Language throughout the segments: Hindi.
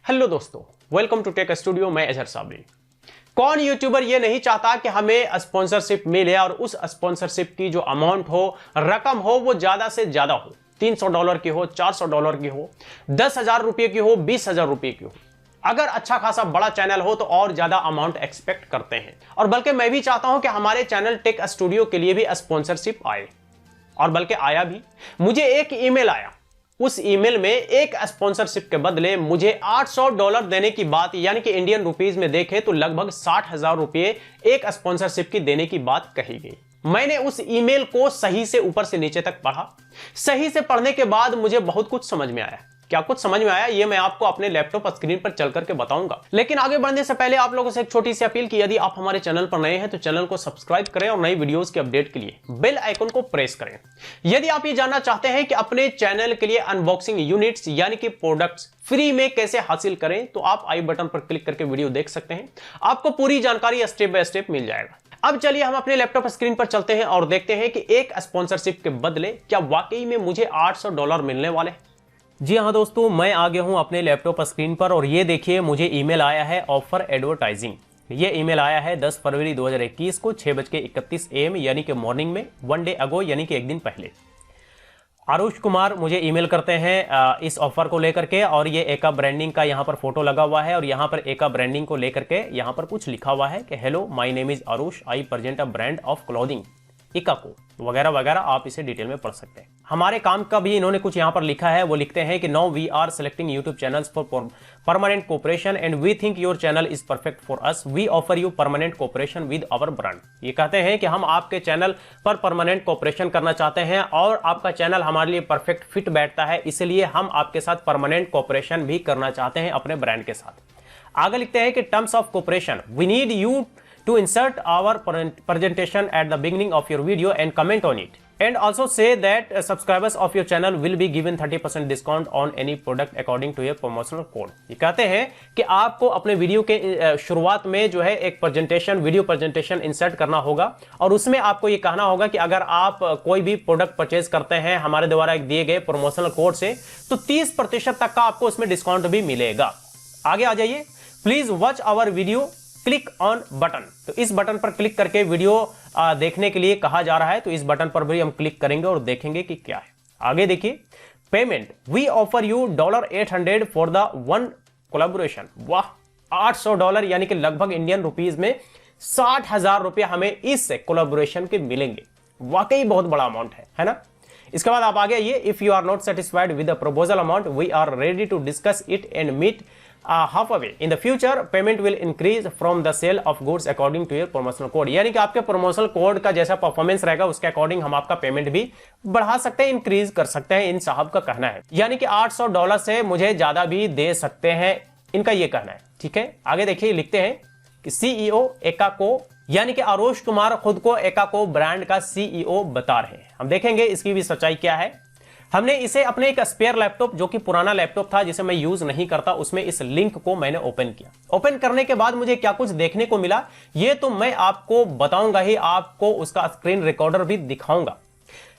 हेलो दोस्तों, वेलकम टू टेक स्टूडियो। मैं अजहर साबरी। कौन यूट्यूबर ये नहीं चाहता कि हमें स्पॉन्सरशिप मिले और उस स्पॉन्सरशिप की जो अमाउंट हो, रकम हो, वो ज्यादा से ज्यादा हो। $300 की हो, $400 की हो, 10,000 रुपए की हो, 20,000 रुपए की हो। अगर अच्छा खासा बड़ा चैनल हो तो और ज्यादा अमाउंट एक्सपेक्ट करते हैं। और बल्कि मैं भी चाहता हूं कि हमारे चैनल टेक स्टूडियो के लिए भी स्पॉन्सरशिप आए, और बल्कि आया भी। मुझे एक ईमेल आया। उस ईमेल में एक स्पॉन्सरशिप के बदले मुझे $800 देने की बात, यानी कि इंडियन रुपीज में देखे तो लगभग 60,000 रुपए एक स्पॉन्सरशिप की देने की बात कही गई। मैंने उस ईमेल को सही से ऊपर से नीचे तक पढ़ा। सही से पढ़ने के बाद मुझे बहुत कुछ समझ में आया। क्या कुछ समझ में आया ये मैं आपको अपने लैपटॉप स्क्रीन पर चल करके बताऊंगा। लेकिन आगे बढ़ने से पहले आप लोगों से एक छोटी सी अपील कि यदि आप हमारे चैनल पर नए हैं तो चैनल को सब्सक्राइब करें और नई वीडियोस के अपडेट के लिए बेल आइकन को प्रेस करें। यदि आप ये जानना चाहते हैं कि अपने चैनल के लिए अनबॉक्सिंग यूनिट्स यानी कि प्रोडक्ट्स फ्री में कैसे हासिल करें, तो आप आई बटन पर क्लिक करके वीडियो देख सकते हैं। आपको पूरी जानकारी स्टेप बाय स्टेप मिल जाएगा। अब चलिए हम अपने लैपटॉप स्क्रीन पर चलते हैं और देखते हैं कि एक स्पॉन्सरशिप के बदले क्या वाकई में मुझे $800 मिलने वाले हैं। जी हाँ दोस्तों, मैं आ गया हूँ अपने लैपटॉप स्क्रीन पर और ये देखिए मुझे ईमेल आया है ऑफर एडवर्टाइजिंग। ये ईमेल आया है 10 फरवरी 2021 को 6:31 AM यानी कि मॉर्निंग में, 1 डे अगो यानी कि एक दिन पहले। आरुष कुमार मुझे ईमेल करते हैं इस ऑफर को लेकर के, और ये एका ब्रांडिंग का यहाँ पर फोटो लगा हुआ है और यहाँ पर एका ब्रांडिंग को लेकर के यहाँ पर कुछ लिखा हुआ है कि hello my name is Aarush, I present a brand of clothing इकाको वगैरह वगैरह। आप इसे डिटेल में पढ़ सकते हैं। हमारे काम का भी इन्होंने कुछ यहाँ पर लिखा है। वो लिखते हैं कि now we are selecting YouTube channels for permanent cooperation and we think your channel is perfect for us, we offer you permanent cooperation with our brand. ये कहते हैं कि हम आपके चैनल पर परमानेंट कोऑपरेशन करना चाहते हैं और आपका चैनल हमारे लिए परफेक्ट फिट बैठता है, इसलिए हम आपके साथ परमानेंट कोऑपरेशन भी करना चाहते हैं अपने ब्रांड के साथ। आगे लिखते हैं कि terms of cooperation, we need you to insert our presentation at the beginning of your video and comment on it, and also say that subscribers of your channel will be given 30% discount on any product according to your promotional code। ये कहते हैं कि आपको अपने वीडियो के शुरुआत में जो है एक वीडियो प्रेजेंटेशन इंसर्ट करना होगा और उसमें आपको ये कहना होगा कि अगर आप कोई भी प्रोडक्ट परचेज करते हैं हमारे द्वारा दिए गए प्रमोशनल कोड से तो 30% तक का आपको उसमें डिस्काउंट भी मिलेगा। आगे आ जाइए। Please watch our video, click on button. तो इस बटन पर क्लिक करके वीडियो देखने के लिए कहा जा रहा है, तो इस बटन पर भी हम क्लिक करेंगे और देखेंगे कि क्या है। आगे देखिए, payment, we offer you $800 for the one collaboration. वाह, $800 यानी कि लगभग इंडियन रुपीज में 60,000 रुपए हमें इस कोलैबोरेशन के मिलेंगे। वाकई बहुत बड़ा अमाउंट है ना। इसके बाद आप आगे आइए। If you are not satisfied with the proposal amount we are ready to discuss it and meet halfway in the future payment will increase from the sale of goods according to your promotional code। यानी कि आपके प्रमोशनल कोड का जैसा परफॉर्मेंस रहेगा उसके अकॉर्डिंग हम आपका पेमेंट भी बढ़ा सकते हैं, इंक्रीज कर सकते हैं, इन साहब का कहना है। यानी कि $800 से मुझे ज्यादा भी दे सकते हैं, इनका ये कहना है। ठीक है, आगे देखिए, लिखते हैं कि CEO एकाको यानी कि आरुष कुमार खुद को एकाको ब्रांड का CEO बता रहे हैं। हम देखेंगे इसकी भी सच्चाई क्या है। हमने इसे अपने एक स्पेयर लैपटॉप, जो कि पुराना लैपटॉप था जिसे मैं यूज नहीं करता, उसमें इस लिंक को मैंने ओपन किया। ओपन करने के बाद मुझे क्या कुछ देखने को मिला ये तो मैं आपको बताऊंगा ही, आपको उसका स्क्रीन रिकॉर्डर भी दिखाऊंगा।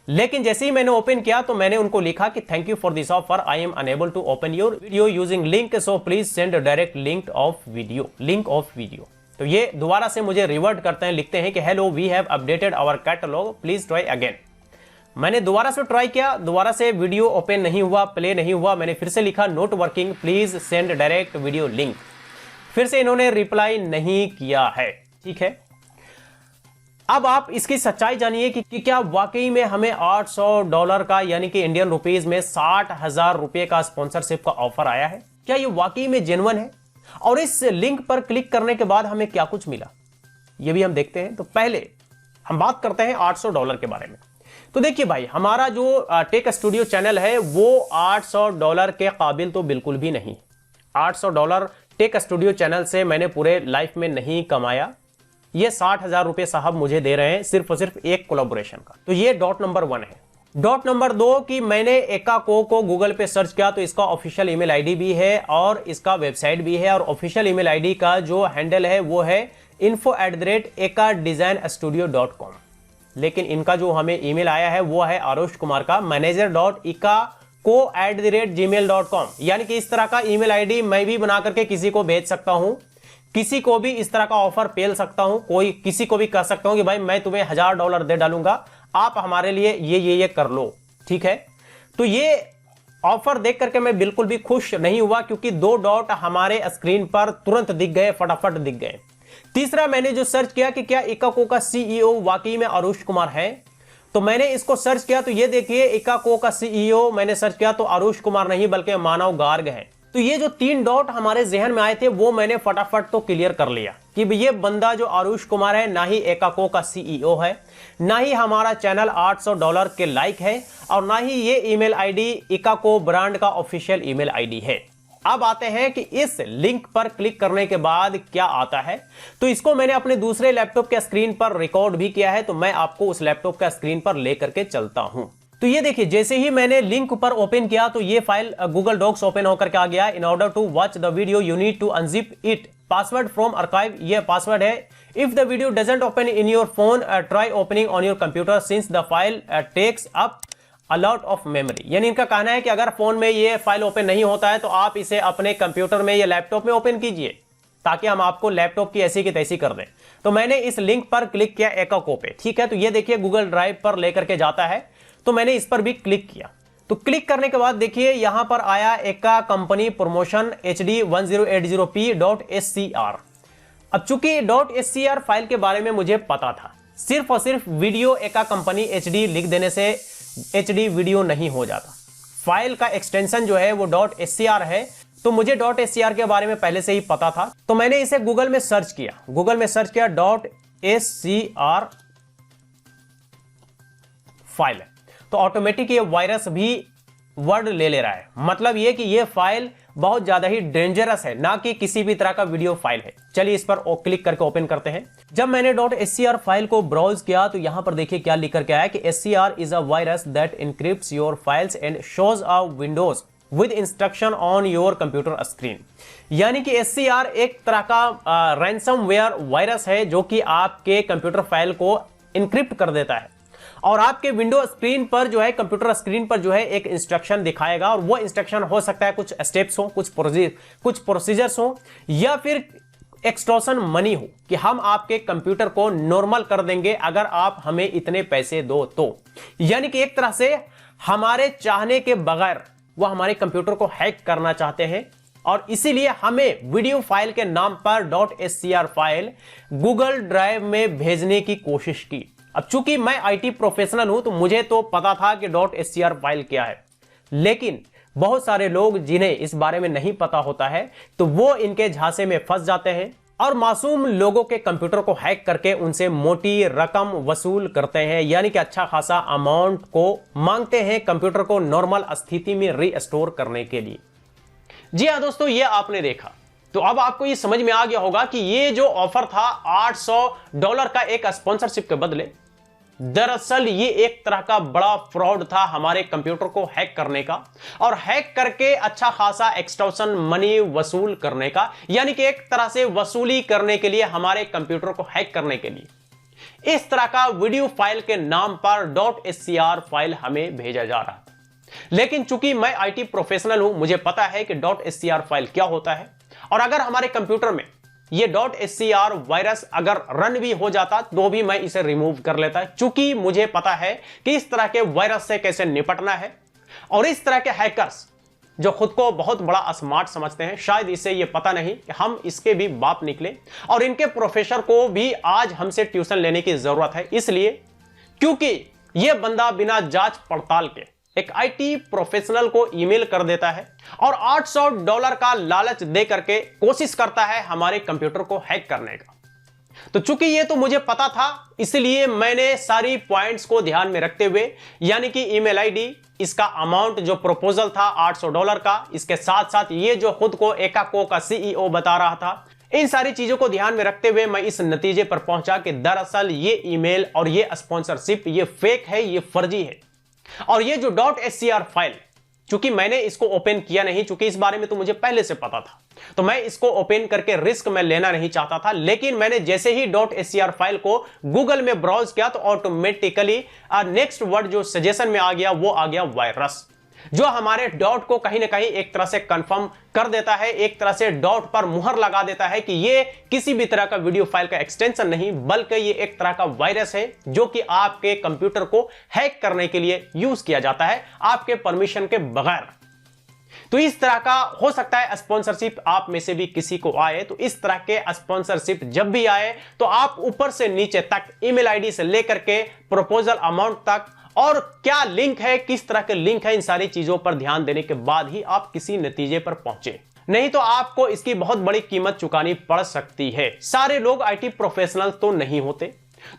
लेकिन जैसे ही मैंने ओपन किया तो मैंने उनको लिखा कि thank you for this offer, I am unable to open your video using link, so please send direct link of video. तो ये दोबारा से मुझे रिवर्ट करते हैं, लिखते हैं कि hello we have updated our catalogue, please try again. मैंने दोबारा से ट्राई किया, दोबारा से वीडियो ओपन नहीं हुआ, प्ले नहीं हुआ। मैंने फिर से लिखा note working, please send direct video link. फिर से इन्होंने रिप्लाई नहीं किया है। ठीक है, अब आप इसकी सच्चाई जानिए कि क्या वाकई में हमें $800 का यानी कि इंडियन रुपीज में 60,000 रुपए का स्पॉन्सरशिप का ऑफर आया है। क्या ये वाकई में जेन्युइन है और इस लिंक पर क्लिक करने के बाद हमें क्या कुछ मिला ये भी हम देखते हैं। तो पहले हम बात करते हैं $800 के बारे में। तो देखिए भाई, हमारा जो टेक स्टूडियो चैनल है वो $800 के काबिल तो बिल्कुल भी नहीं। $800 टेक स्टूडियो चैनल से मैंने पूरे लाइफ में नहीं कमाया। ये 60,000 रुपए साहब मुझे दे रहे हैं सिर्फ और सिर्फ एक कोलैबोरेशन का। तो ये डॉट नंबर 1 है। डॉट नंबर 2 कि मैंने एकाको को गूगल पे सर्च किया तो इसका ऑफिशियल ईमेल आईडी भी है और इसका वेबसाइट भी है, और ऑफिशियल ईमेल आईडी का जो हैंडल है वो है info@ekadesignstudio.com। लेकिन इनका जो हमें ईमेल आया है वो है आरुष कुमार का manager.ika info@gmail.com, यानी कि इस तरह का ईमेल आईडी मैं भी बना करके किसी को भेज सकता हूं, किसी को भी इस तरह का ऑफर पेल सकता हूं, कोई किसी को भी कह सकता हूं कि भाई मैं तुम्हें $1000 दे डालूंगा, आप हमारे लिए ये कर लो, ठीक है। तो ये ऑफर देख करके मैं बिल्कुल भी खुश नहीं हुआ, क्योंकि 2 डॉट हमारे स्क्रीन पर तुरंत दिख गए, फटाफट दिख गए। तीसरा मैंने जो सर्च किया कि क्या इकाको का सीईओ वाकई में आरुष कुमार है, तो मैंने इसको सर्च किया तो ये देखिए इकाको का सीईओ मैंने सर्च किया तो आरुष कुमार नहीं बल्कि मानव गार्ग है। तो ये जो 3 डॉट हमारे जहन में आए थे वो मैंने फटाफट तो क्लियर कर लिया कि ये बंदा जो आरुष कुमार है ना ही इकाको का सीईओ है, ना ही हमारा चैनल $800 के लाइक है, और ना ही ये ईमेल आईडी इकाको ब्रांड का ऑफिशियल ईमेल आईडी है। अब आते हैं कि इस लिंक पर क्लिक करने के बाद क्या आता है। तो इसको मैंने अपने दूसरे लैपटॉप के स्क्रीन पर रिकॉर्ड भी किया है, तो मैं आपको उस लैपटॉप का स्क्रीन पर लेकर के चलता हूं। तो ये देखिए जैसे ही मैंने लिंक पर ओपन किया तो ये फाइल गूगल डॉक्स ओपन होकर के आ गया। In order to watch the video you need to unzip it, password from archive, ये पासवर्ड है। If the video doesn't open in your phone try opening on your computer since the file takes up a lot of memory. यानी इनका कहना है कि अगर फोन में ये फाइल ओपन नहीं होता है तो आप इसे अपने कंप्यूटर में या लैपटॉप में ओपन कीजिए, ताकि हम आपको लैपटॉप की ऐसी की तैसी कर दें। तो मैंने इस लिंक पर क्लिक किया इकाको पे, ठीक है। तो ये देखिए गूगल ड्राइव पर लेकर के जाता है, तो मैंने इस पर भी क्लिक किया। तो क्लिक करने के बाद देखिए यहां पर आया एका कंपनी प्रमोशन HD1080p.scr। अब चूंकि .scr फाइल के बारे में मुझे पता था, सिर्फ और सिर्फ वीडियो एका कंपनी HD लिख देने से HD वीडियो नहीं हो जाता। फाइल का एक्सटेंशन जो है वो .scr है, तो मुझे .scr के बारे में पहले से ही पता था। तो मैंने इसे गूगल में सर्च किया, .scr फाइल है, तो ऑटोमेटिक ये वायरस भी वर्ड ले रहा है। मतलब ये कि ये फाइल बहुत ज्यादा ही डेंजरस है, ना कि किसी भी तरह का वीडियो फाइल है। चलिए इस पर क्लिक करके ओपन करते हैं। जब मैंने .scr फाइल को ब्राउज किया तो यहां पर देखिए क्या लिख करके आया कि SCR is a virus that encrypts your files and shows a windows with instruction on your computer screen. यानी कि SCR एक तरह का रैंसमवेयर वायरस है जो कि आपके कंप्यूटर फाइल को इनक्रिप्ट कर देता है, और आपके विंडो स्क्रीन पर जो है, कंप्यूटर स्क्रीन पर जो है एक इंस्ट्रक्शन दिखाएगा। और वो इंस्ट्रक्शन हो सकता है कुछ स्टेप्स हो, कुछ प्रोसीजर्स हो, या फिर एक्सटॉर्शन मनी हो कि हम आपके कंप्यूटर को नॉर्मल कर देंगे अगर आप हमें इतने पैसे दो तो। यानी कि एक तरह से हमारे चाहने के बगैर वो हमारे कंप्यूटर को हैक करना चाहते हैं, और इसीलिए हमें वीडियो फाइल के नाम पर .scr फाइल गूगल ड्राइव में भेजने की कोशिश की। अब चूंकि मैं आईटी प्रोफेशनल हूं तो मुझे तो पता था कि .scr फाइल क्या है, लेकिन बहुत सारे लोग जिन्हें इस बारे में नहीं पता होता है तो वो इनके झांसे में फंस जाते हैं और मासूम लोगों के कंप्यूटर को हैक करके उनसे मोटी रकम वसूल करते हैं। यानी कि अच्छा खासा अमाउंट को मांगते हैं कंप्यूटर को नॉर्मल स्थिति में रीस्टोर करने के लिए। जी हाँ दोस्तों, ये आपने देखा। तो अब आपको ये समझ में आ गया होगा कि ये जो ऑफर था $800 का एक स्पॉन्सरशिप के बदले, दरअसल ये एक तरह का बड़ा फ्रॉड था हमारे कंप्यूटर को हैक करने का, और हैक करके अच्छा खासा एक्सटॉर्शन मनी वसूल करने का। यानी कि एक तरह से वसूली करने के लिए, हमारे कंप्यूटर को हैक करने के लिए इस तरह का वीडियो फाइल के नाम पर .scr फाइल हमें भेजा जा रहा था। लेकिन चूंकि मैं आईटी प्रोफेशनल हूं, मुझे पता है कि .scr फाइल क्या होता है, और अगर हमारे कंप्यूटर में ये .scr वायरस अगर रन भी हो जाता तो भी मैं इसे रिमूव कर लेता, चूंकि मुझे पता है कि इस तरह के वायरस से कैसे निपटना है। और इस तरह के हैकर्स जो खुद को बहुत बड़ा स्मार्ट समझते हैं, शायद इसे ये पता नहीं कि हम इसके भी बाप निकले, और इनके प्रोफेसर को भी आज हमसे ट्यूशन लेने की जरूरत है। इसलिए क्योंकि यह बंदा बिना जांच पड़ताल के एक आईटी प्रोफेशनल को ईमेल कर देता है और $800 का लालच दे करके कोशिश करता है हमारे कंप्यूटर को हैक करने का। तो चूंकि ये तो मुझे पता था, इसलिए मैंने सारी पॉइंट्स को ध्यान में रखते हुए, यानी कि ईमेल आईडी, इसका अमाउंट जो प्रपोजल था $800 का, इसके साथ साथ ये जो खुद को इकाको का सीईओ बता रहा था, इन सारी चीजों को ध्यान में रखते हुए मैं इस नतीजे पर पहुंचा कि दरअसल ये ईमेल और ये स्पॉन्सरशिप ये फेक है, ये फर्जी है। और ये जो .scr फाइल, चूंकि मैंने इसको ओपन किया नहीं, चूंकि इस बारे में तो मुझे पहले से पता था, तो मैं इसको ओपन करके रिस्क में लेना नहीं चाहता था। लेकिन मैंने जैसे ही .scr फाइल को गूगल में ब्राउज किया तो ऑटोमेटिकली नेक्स्ट वर्ड जो सजेशन में आ गया वो आ गया वायरस। जो हमारे डॉट को कहीं ना कहीं एक तरह से कंफर्म कर देता है, एक तरह से डॉट पर मुहर लगा देता है कि ये किसी भी तरह का वीडियो फाइल का एक्सटेंशन नहीं, बल्कि ये एक तरह का वायरस है जो कि आपके कंप्यूटर को हैक करने के लिए यूज किया जाता है आपके परमिशन के बगैर। तो इस तरह का हो सकता है स्पॉन्सरशिप आप में से भी किसी को आए। तो इस तरह के स्पॉन्सरशिप जब भी आए तो आप ऊपर से नीचे तक ईमेल आईडी से लेकर के प्रपोजल अमाउंट तक और क्या लिंक है, किस तरह के लिंक है, इन सारी चीजों पर ध्यान देने के बाद ही आप किसी नतीजे पर पहुंचे, नहीं तो आपको इसकी बहुत बड़ी कीमत चुकानी पड़ सकती है। सारे लोग आईटी प्रोफेशनल तो नहीं होते,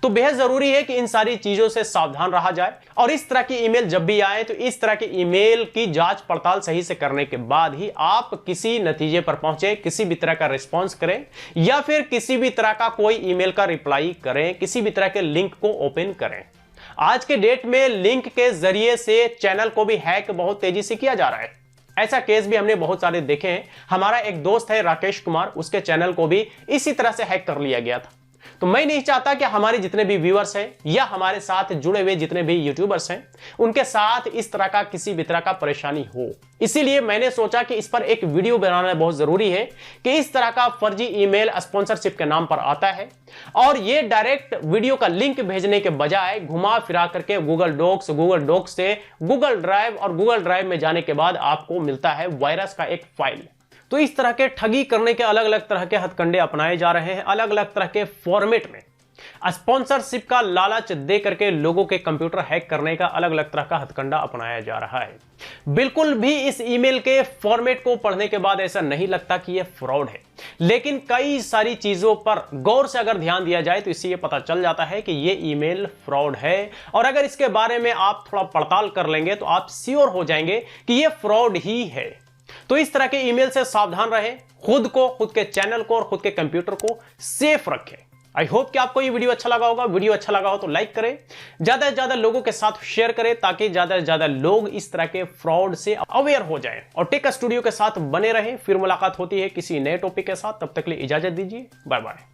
तो बेहद जरूरी है कि इन सारी चीजों से सावधान रहा जाए और इस तरह की ईमेल जब भी आए तो इस तरह की ईमेल की जांच पड़ताल सही से करने के बाद ही आप किसी नतीजे पर पहुंचे, किसी भी तरह का रिस्पॉन्स करें या फिर किसी भी तरह का कोई ईमेल का रिप्लाई करें, किसी भी तरह के लिंक को ओपन करें। आज के डेट में लिंक के जरिए से चैनल को भी हैक बहुत तेजी से किया जा रहा है। ऐसा केस भी हमने बहुत सारे देखे हैं। हमारा एक दोस्त है राकेश कुमार, उसके चैनल को भी इसी तरह से हैक कर लिया गया था। तो मैं नहीं चाहता कि हमारे जितने भी व्यूअर्स हैं या हमारे साथ जुड़े हुए जितने भी यूट्यूबर्स हैं उनके साथ इस तरह का किसी भी तरह का परेशानी हो। इसीलिए मैंने सोचा कि इस पर एक वीडियो बनाना बहुत जरूरी है कि इस तरह का फर्जी ईमेल स्पॉन्सरशिप के नाम पर आता है और ये डायरेक्ट वीडियो का लिंक भेजने के बजाय घुमा फिरा करके गूगल डॉक्स से गूगल ड्राइव और गूगल ड्राइव में जाने के बाद आपको मिलता है वायरस का एक फाइल। तो इस तरह के ठगी करने के अलग अलग तरह के हथकंडे अपनाए जा रहे हैं, अलग अलग तरह के फॉर्मेट में स्पॉन्सरशिप का लालच दे करके लोगों के कंप्यूटर हैक करने का अलग अलग तरह का हथकंडा अपनाया जा रहा है। बिल्कुल भी इस ईमेल के फॉर्मेट को पढ़ने के बाद ऐसा नहीं लगता कि यह फ्रॉड है, लेकिन कई सारी चीजों पर गौर से अगर ध्यान दिया जाए तो इससे यह पता चल जाता है कि यह ईमेल फ्रॉड है। और अगर इसके बारे में आप थोड़ा पड़ताल कर लेंगे तो आप श्योर हो जाएंगे कि यह फ्रॉड ही है। तो इस तरह के ईमेल से सावधान रहें, खुद को, खुद के चैनल को और खुद के कंप्यूटर को सेफ रखें। आई होप कि आपको ये वीडियो अच्छा लगा होगा। वीडियो अच्छा लगा हो तो लाइक करें, ज्यादा से ज्यादा लोगों के साथ शेयर करें ताकि ज्यादा से ज्यादा लोग इस तरह के फ्रॉड से अवेयर हो जाएं। और टेक स्टूडियो के साथ बने रहें। फिर मुलाकात होती है किसी नए टॉपिक के साथ, तब तक के लिए इजाजत दीजिए। Bye bye.